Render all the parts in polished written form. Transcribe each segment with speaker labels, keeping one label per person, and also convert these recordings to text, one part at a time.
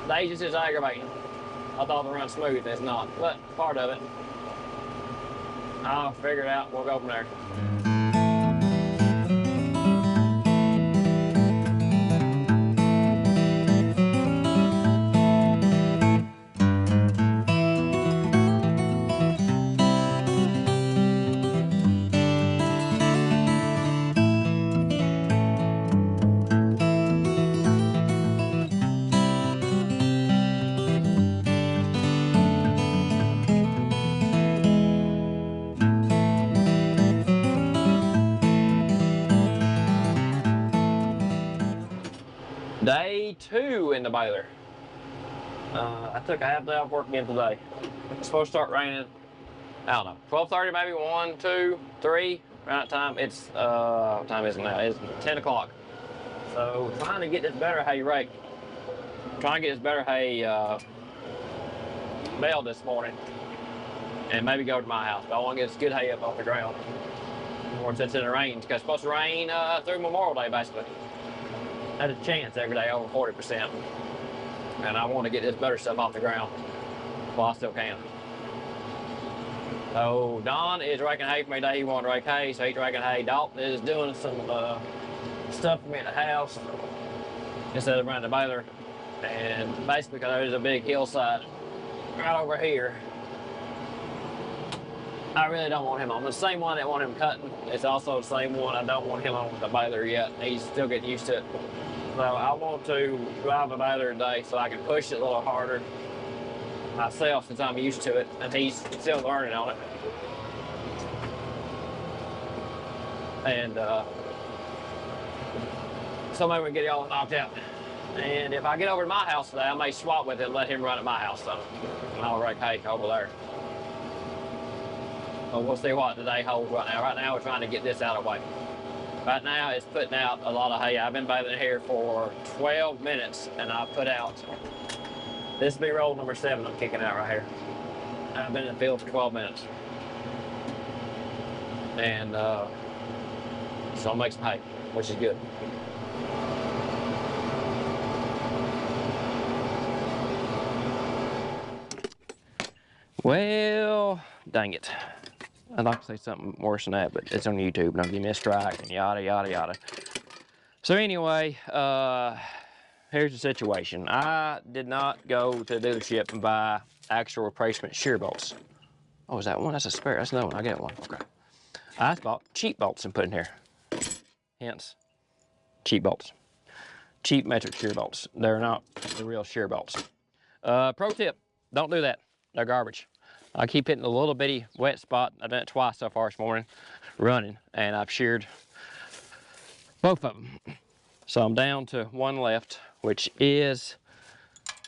Speaker 1: They just is aggravating. I thought it run smooth, it's not, but part of it. I'll figure it out, we'll go from there. Day 2 in the baler. I took a half day off work again today. It's supposed to start raining, I don't know, 12:30 maybe, 1, 2, 3, around that time. It's, what time is it now? It's 10 o'clock. So trying to get this better hay rake. Trying to get this better hay baled this morning. And maybe go to my house, but I want to get this good hay up off the ground. More since it rains, because it's supposed to rain through Memorial Day basically. Had a chance every day over 40%. And I want to get this better stuff off the ground while I still can. So Don is raking hay for me today. He wanted to rake hay, so he's raking hay. Dalton is doing some stuff for me at the house instead of running the baler. And basically because there's a big hillside right over here, I really don't want him on. The same one that want him cutting, it's also the same one I don't want him on with the baler yet. He's still getting used to it. So I want to drive the baler today so I can push it a little harder myself since I'm used to it, and he's still learning on it. And so maybe we can get it all knocked out. And if I get over to my house today, I may swap with it and let him run at my house though. And I'll rake hay over there. But we'll see what the day holds right now. Right now we're trying to get this out of the way. Right now it's putting out a lot of hay. I've been baling here for 12 minutes and I put out, this will be roll number 7 I'm kicking out right here. I've been in the field for 12 minutes. And so I'll make some hay, which is good. Well, dang it. I'd like to say something worse than that, but it's on YouTube. Don't give me a strike and yada, yada, yada. So anyway, here's the situation. I did not go to the dealership and buy actual replacement shear bolts. Oh, is that one? That's a spare. That's another one. I get one. Okay. I bought cheap bolts and put in here. Hence, cheap bolts. Cheap metric shear bolts. They're not the real shear bolts. Pro tip, don't do that. They're garbage. I keep hitting a little bitty wet spot. I've done it twice so far this morning, running, and I've sheared both of them. So I'm down to one left, which is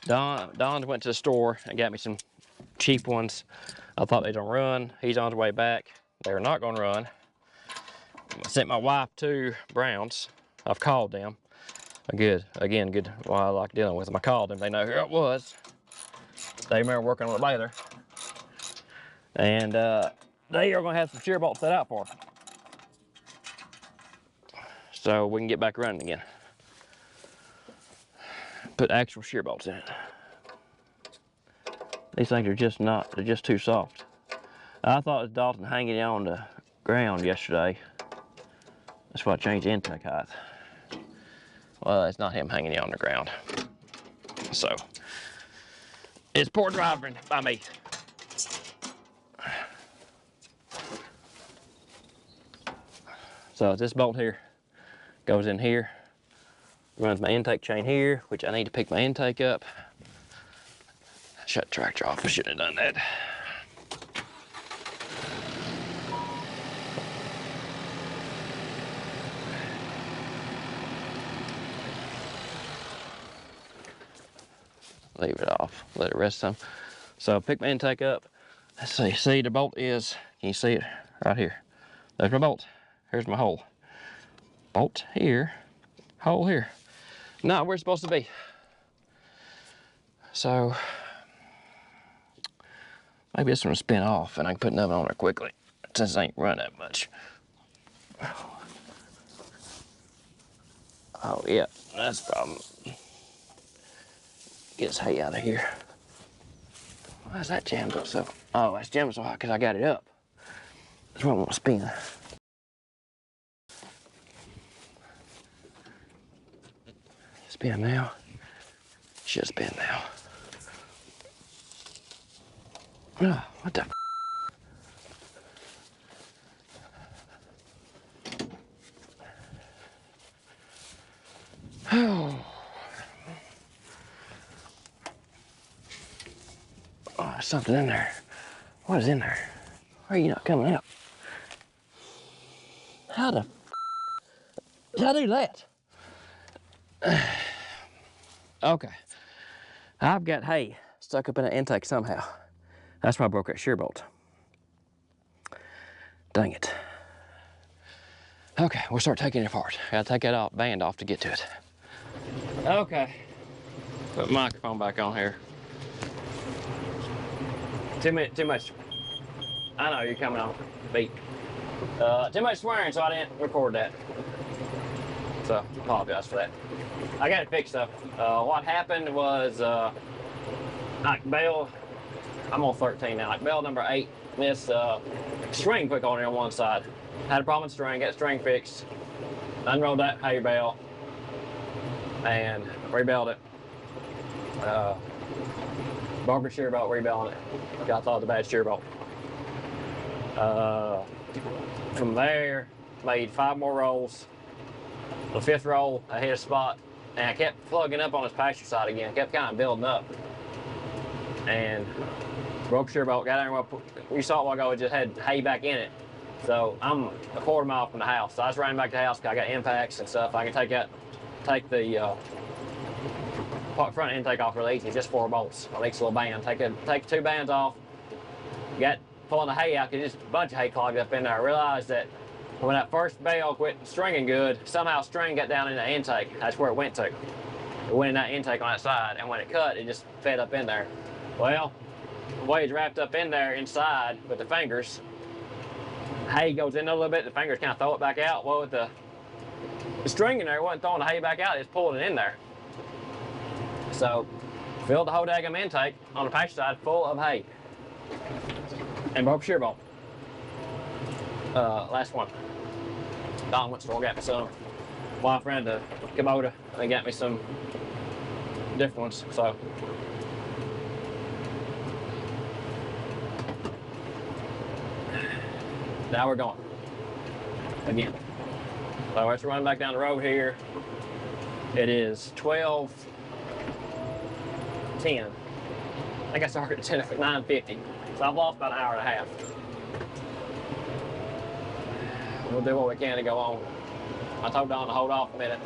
Speaker 1: Don went to the store and got me some cheap ones. I thought they don't run. He's on his way back. They're not going to run. I sent my wife 2 Browns. I've called them. Good. Again, good. Well, I like dealing with them. I called them. They know who it was. They remember working on the baler. And they are going to have some shear bolts set out for them, so we can get back running again. Put actual shear bolts in it. These things are just not, they're just too soft. I thought it was Dalton hanging on the ground yesterday. That's why I changed the intake height. Well, it's not him hanging on the ground. So, it's poor driving by me. So this bolt here goes in here, runs my intake chain here, which I need to pick my intake up. Shut the tractor off, I shouldn't have done that. Leave it off, let it rest some. So pick my intake up. Let's see the bolt is, can you see it right here? There's my bolt. Here's my hole. Bolt here, hole here. Not where it's supposed to be. So, maybe this one will spin off and I can put another on there quickly, since it ain't run that much. Oh yeah, that's the problem. get this hay out of here. Why is that jammed up so? Oh, that's jammed so hot because I got it up. That's what I want to spin. Spin now. Should spin now. Oh, what the? Oh, there's something in there. What is in there? Why are you not coming out? How the did I do that? Okay. I've got hay stuck up in an intake somehow. That's why I broke that shear bolt. Dang it. Okay, we'll start taking it apart. Gotta take that band off to get to it. Okay. Put the microphone back on here. Too much. I know you're coming on beat. Too much swearing, so I didn't record that. So, I apologize for that. I got it fixed up. What happened was, like bell, I'm on 13 now, like bell number 8, this string quick on it on one side. Had a problem with string, got string fixed, unrolled that hay bell, and rebuilt it. Broke the shear bolt rebuilding it. I thought it was a bad shear bolt. From there, made 5 more rolls. The 5th roll, I hit a spot, and I kept plugging up on this pasture side again. Kept kind of building up, and broke shear bolt. Got in there. We saw it a while ago. It just had hay back in it. So I'm a quarter mile from the house. So I was running back to the house because I got impacts and stuff. I can take the front intake off really easy. Just 4 bolts on each little band. Take 2 bands off. Got pulling the hay out because just a bunch of hay clogged up in there. I realized that when that first bale quit stringing good, somehow string got down in the intake. That's where it went to. It went in that intake on that side, and when it cut, it just fed up in there. Well, the way it's wrapped up in there inside with the fingers, hay goes in a little bit, the fingers kind of throw it back out. Well, with the string in there, it wasn't throwing the hay back out, it's pulling it in there. So, filled the whole daggum intake on the pasture side full of hay. And broke shear bolt. Last one. Don went to the store, got me some. Wife ran to Kubota and got me some different ones. So now we're going again. So let's run back down the road here. It is 12:10. I think I started at 9:50. So I've lost about an hour and a half. We'll do what we can to go on. I told Don to hold off a minute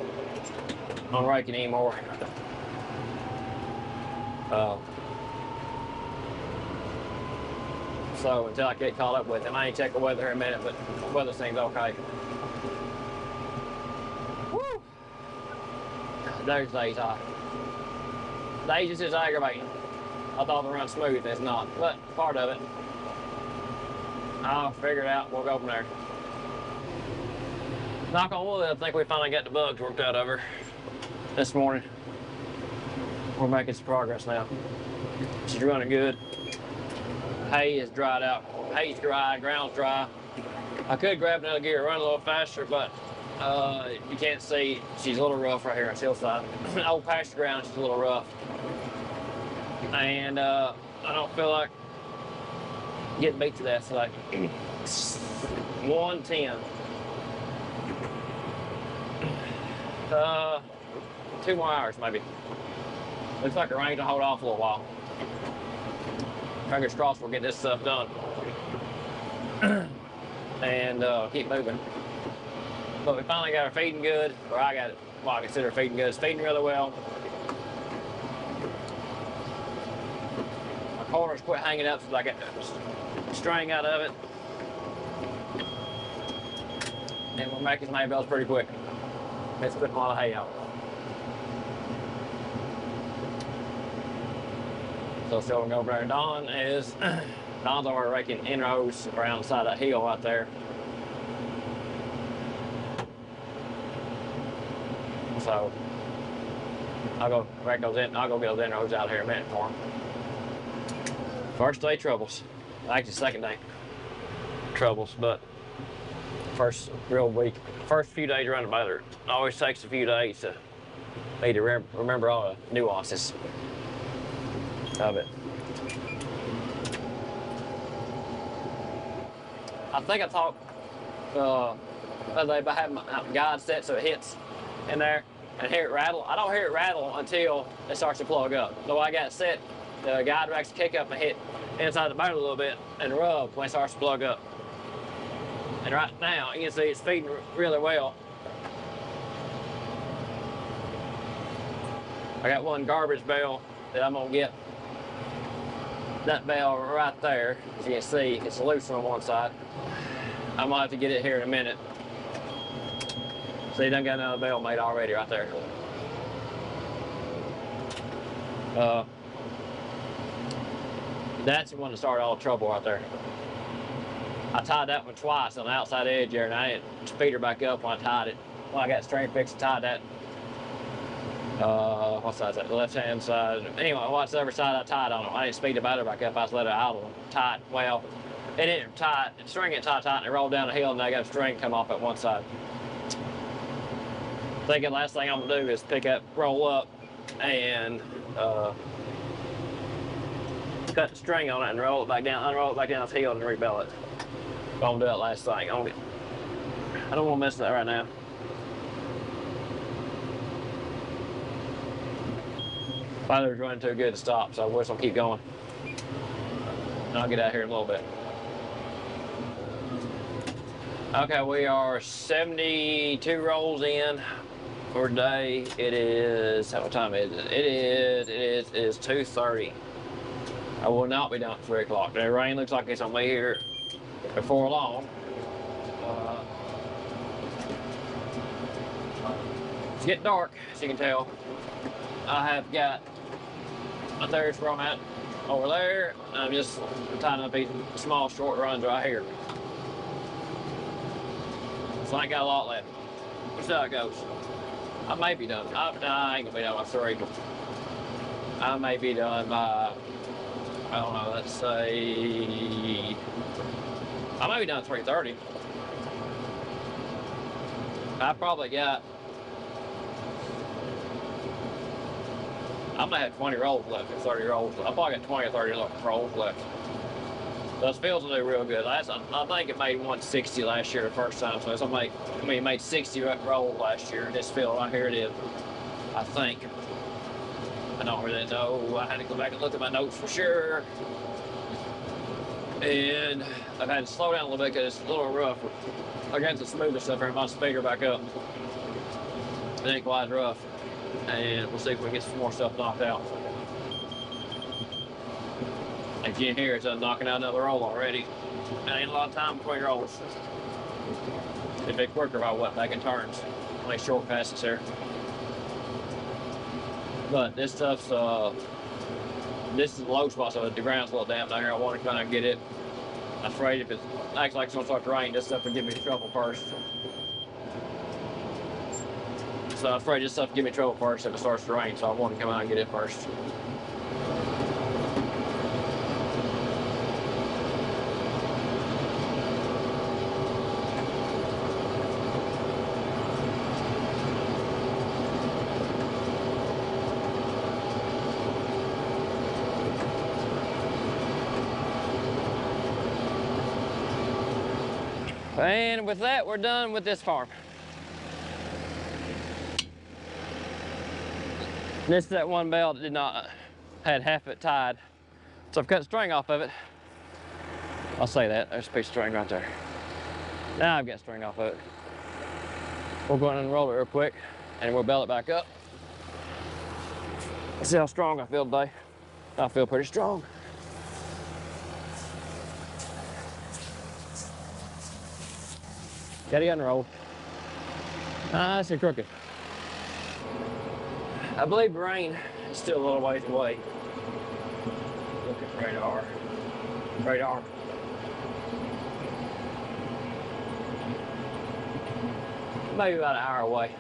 Speaker 1: on raking anymore. So until I get caught up with him, I ain't check the weather here in a minute, but the weather seems okay. Woo! There's days hot. Days is just aggravating. I thought it would run smooth, and it's not, but part of it. I'll figure it out. We'll go from there. Knock on wood, I think we finally got the bugs worked out of her this morning. We're making some progress now. She's running good. Hay is dried out. Hay's dry, ground's dry. I could grab another gear, run a little faster, but you can't see. She's a little rough right here on the hillside. Old pasture ground, she's a little rough. And I don't feel like getting beat to that, so like 110. 2 more hours maybe. Looks like the rain's gonna hold off a little while. Fingers crossed we'll get this stuff done. And keep moving. But we finally got her feeding good, or I got it, well I consider her feeding good. It's feeding really well. My corners quit hanging up so I got the string out of it. And we're making some hay bales pretty quick. It's putting a lot of hay out. So still gonna go over there. Don's over raking inrows around the side of that hill right there. So I'll go wreck those in. I'll go get those inroads out here in a minute for them. First day troubles. Actually, second day troubles, but first real week, first few days around the motor, it always takes a few days to me to remember all the nuances of it. I think I talked the other day about having my guide set so it hits in there and hear it rattle. I don't hear it rattle until it starts to plug up. The way I got it set, the guide racks kick up and hit inside the motor a little bit and rub when it starts to plug up. And right now, you can see it's feeding really well. I got one garbage bale that I'm gonna get. That bale right there, as you can see, it's loose on one side. I might have to get it here in a minute. See, done got another bale made already right there. That's the one that started all the trouble right there. I tied that one twice on the outside edge there, and I didn't speed her back up when I tied it. When I got string fixed and tied that. What side is that? The left-hand side. Anyway, whatever side I tied on it, I didn't speed the motor back up. I just let it out of them tight. Well, it didn't tight. The string get tight, and it rolled down the hill, and I got a string come off at one side. Thinking last thing I'm gonna do is pick up, roll up, and cut the string on it and roll it back down, unroll it back down this hill and rebell it. I'm gonna do that last thing. I don't want to mess with that right now. Father's running too good to stop, so we're just gonna keep going. And I'll get out here in a little bit. Okay, we are 72 rolls in for today. It is, what time is it? It is 2:30. I will not be done at 3 o'clock. The rain looks like it's gonna be here before long. It's getting dark, as you can tell. I have got my third thrown out over there. I'm just tying up these small short runs right here. So I ain't got a lot left. We'll see how it goes. I may be done. I ain't gonna be done by 3. I may be done by, I don't know, let's say, I may be done at 3:30. I probably got, I'm gonna have 20 rolls left or 30 rolls. I probably got 20 or 30 rolls left. Those fields will do real good. I think it made 160 last year the first time, so it made 60 rolls last year. This field right here it is, I think. I don't really know. I had to go back and look at my notes for sure. And I've had to slow down a little bit because it's a little rough. Against the smoother stuff here, my speeder back up. It ain't quite rough. And we'll see if we can get some more stuff knocked out. If you can hear, it's knocking out another roll already. There ain't a lot of time between rolls. It'd be quicker if I went back in turns. Make short passes here. But this stuff's, this is the low spot, so the ground's a little damp down here. I want to kind of get it. I'm afraid if it acts like it's going to start to rain, this stuff will give me trouble first. So I'm afraid this stuff will give me trouble first if it starts to rain, so I want to come out and get it first. And with that, we're done with this farm. This is that one bale that did not, had half of it tied. So I've cut the string off of it. I'll say that, there's a piece of string right there. Now I've got string off of it. We'll go in and roll it real quick and we'll bell it back up. See how strong I feel today. I feel pretty strong. Got it unrolled. Nice and crooked. I believe the rain is still a little ways away. Look at the radar. Radar. Maybe about an hour away.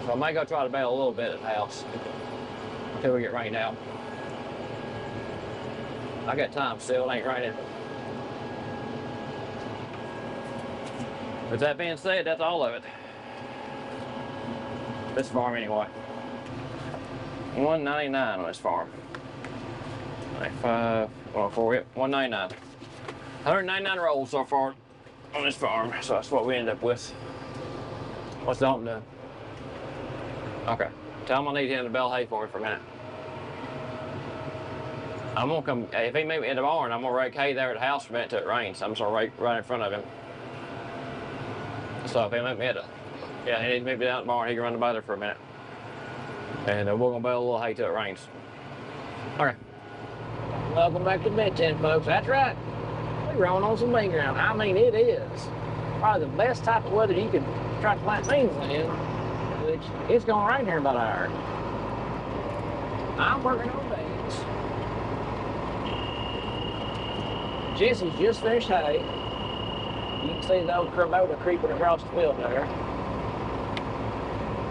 Speaker 1: So I might go try to bale a little bit at the house until we get rained out. I got time still, it ain't raining. With that being said, that's all of it. This farm anyway. $199 on this farm. 95, 104, yep, 199. 199 rolls so far on this farm, so that's what we end up with. What's Dalton doing? Okay, tell him I need him to bale hay for me for a minute. I'm gonna come, if he meet me in the barn, I'm gonna rake hay there at the house for a minute till it rains. I'm just gonna rake right in front of him. So if he meet me at the, yeah, he needs to meet me down at the barn, he can run by there for a minute. And we're gonna bale a little hay till it rains. Okay.
Speaker 2: Welcome back to Bedtime, folks. That's right. We're rolling on some bean ground. I mean, it is probably the best type of weather you can try to plant beans in, which it's gonna rain here in about an hour. I'm working on beans. Jesse's just finished hay. You can see the old kubota creeping across the field there.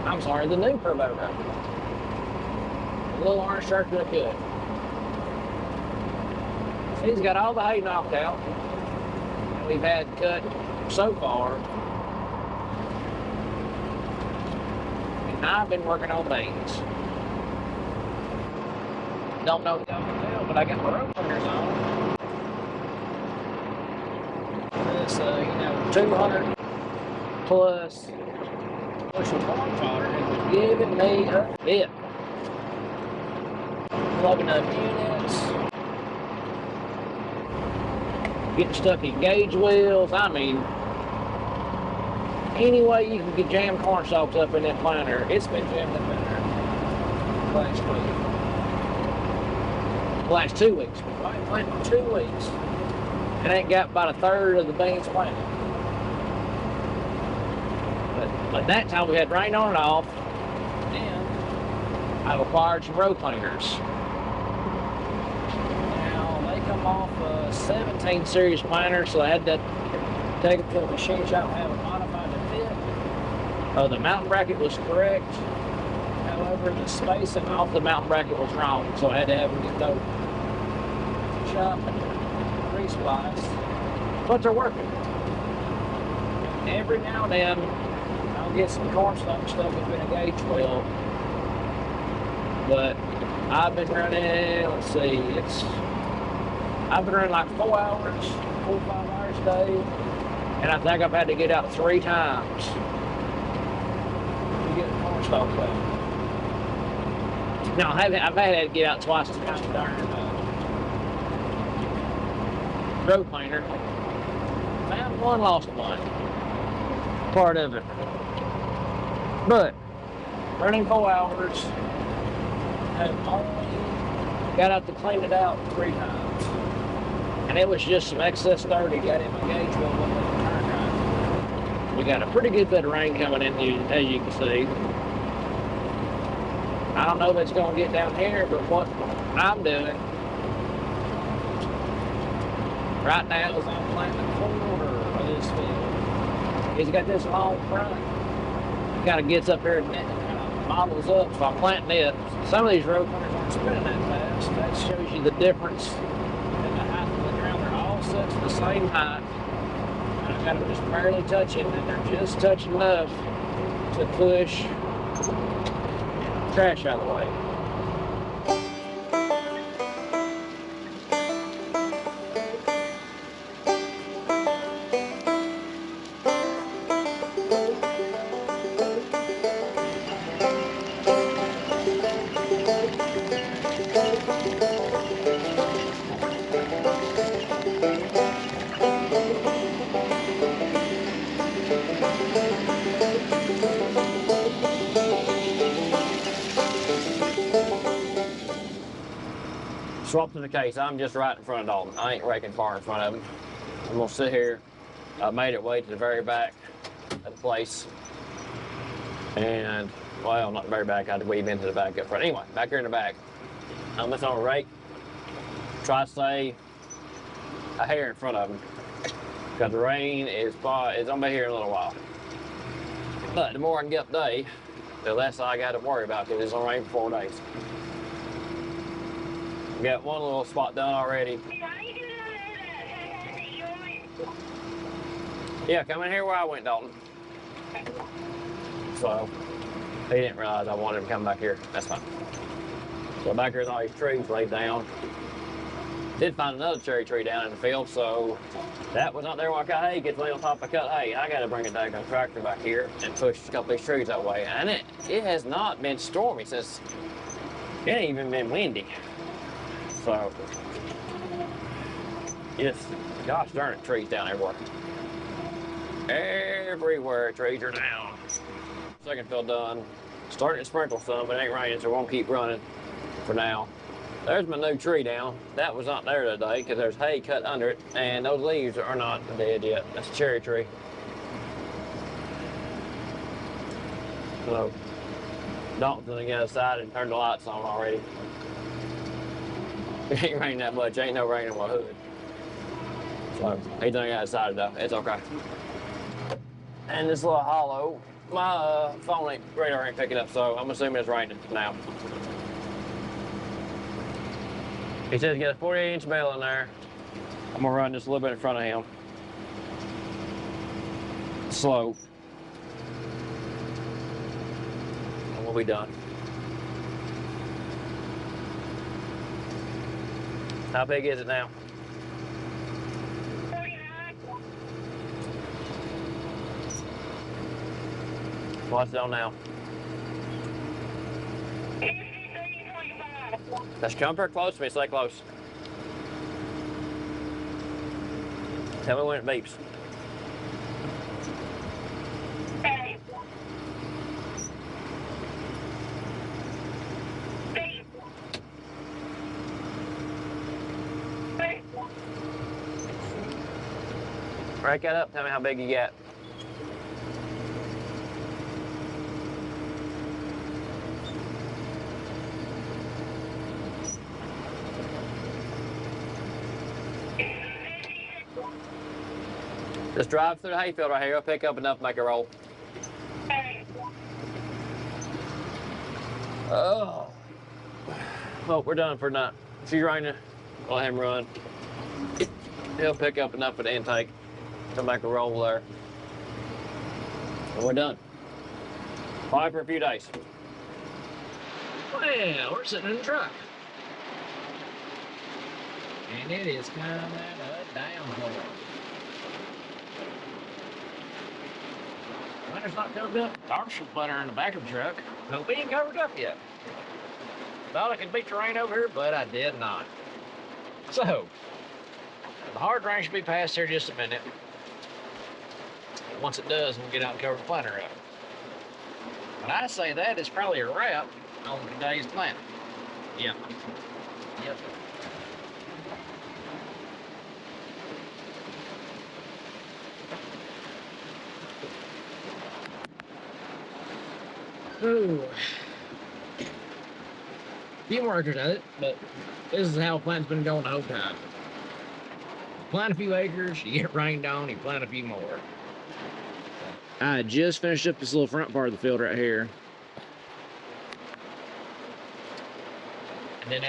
Speaker 2: I'm sorry, the new kubota. A little orange shirt look good. He's got all the hay knocked out that we've had cut so far. And I've been working on beans. Don't know if y'all can tell, but I got my rope hunters on. This, 200 plus bushel corn fodder has been giving me a bit. Plugging up units. Getting stuck in gauge wheels. I mean, any way you can get jam corn stalks up in that planter, it's been jammed up in there last week. The last 2 weeks. I've been planting for 2 weeks. And ain't got about a third of the beans planted. But that time we had rain on and off, and I've acquired some row planters. Come off a 17 series planter, so I had to take it to the machine shop and have it modified to fit. The mountain bracket was correct, however the spacing off the mountain bracket was wrong, so I had to have them get those shop and re-spliced. But they're working. Every now and then I'll get some corn stalk stuff in a gauge wheel, but I've been running, let's see, I've been running like 4 hours, 4 or 5 hours a day, and I think I've had to get out 3 times to get the corn stalks out. No, I've had to get out twice to kind of darn row planer. Found one, lost one. Part of it. But running 4 hours, I've only got out to clean it out 3 times. And it was just some excess 30 got in my gauge wheel when it turned right. We got a pretty good bit of rain coming in, as you can see. I don't know if it's going to get down here, but what I'm doing right now is I'm planting a corner of this field. He's got this long front. It kind of gets up here and kind of models up, so I'm planting it. Some of these row planters aren't spinning that fast. That shows you the difference. Such the same height, and I've got them just barely touching, and they're just touching enough to push trash out of the way.
Speaker 1: Swap to the case. I'm just right in front of Dalton. I ain't raking far in front of him. I'm gonna sit here. I made it way to the very back of the place. And, well, not the very back. I had to weave into the back up front. Anyway, back here in the back. I'm just gonna rake. Try to stay a hair in front of him. Because the rain is gonna be here in a little while. But the more I can get up today, The less I got to worry about because it's gonna rain for 4 days. We got one little spot done already. Yeah, come in here where I went, Dalton. So, he didn't realize I wanted him to come back here. That's fine. So back here's all these trees laid down. Did find another cherry tree down in the field, so that was not there when I cut hay. Gets laid on top of cut hay. I got to bring a daggone tractor back here and push a couple of these trees that way. And it has not been stormy since it ain't even been windy. So, yes, gosh darn it, trees down everywhere. Everywhere trees are down. Second field done. Starting to sprinkle some, but it ain't raining, so it won't keep running for now. There's my new tree down. That was not there today because there's hay cut under it, and those leaves are not dead yet. That's a cherry tree. So, Dalton's gonna get outside and turn the lights on already. It ain't raining that much. Ain't no rain in my hood. So, he's done got outside though. It's okay. And this little hollow, my phone radar ain't picking up, so I'm assuming it's raining now. He says get a 48-inch bale in there. I'm gonna run just a little bit in front of him. Slow. And we'll be done. How big is it now?
Speaker 3: 49.
Speaker 1: What's it on now?
Speaker 3: 53.5.
Speaker 1: That's come pretty close to me. Stay close. Tell me when it beeps.
Speaker 3: Okay. Beep. Beep.
Speaker 1: Break that up. Tell me how big you got. Just drive through the hayfield right here. I'll pick up enough to make a roll.
Speaker 3: Okay.
Speaker 1: Oh. Well, we're done for tonight. If you're raining, let him run. He'll pick up enough for the intake to make a roll there. And we're done. Bye for a few days.
Speaker 2: Well, we're sitting in the truck. And it is coming downhill. Winter's not covered up. Dark's splatter in the back of the truck. No, we ain't covered up yet. Thought I could beat the rain over here, but I did not. So, the hard rain should be past here just a minute. Once it does, we'll get out and cover the planter up. When I say that, it's probably a wrap on today's planting. Yep. Yep. Ooh. Few workers at it, but this is how plant's been going the whole time. Plant a few acres, you get rained on, you plant a few more. I just finished up this little front part of the field right here. And then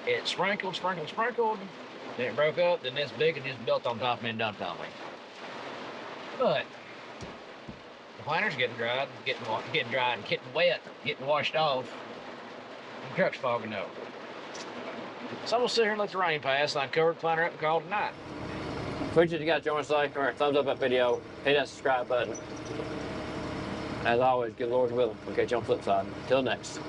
Speaker 2: it sprinkled, then it broke up, then this big and just built on top of me and dumped on me. But the planter's getting dry and getting wet, getting washed off. The truck's fogging up. So I'm gonna sit here and let the rain pass, and I cover the planter up and call it a night.
Speaker 1: Appreciate you guys joining us today. Remember, thumbs up that video, hit that subscribe button. As always, good Lord's willing. We'll catch you on the flip side. Till next.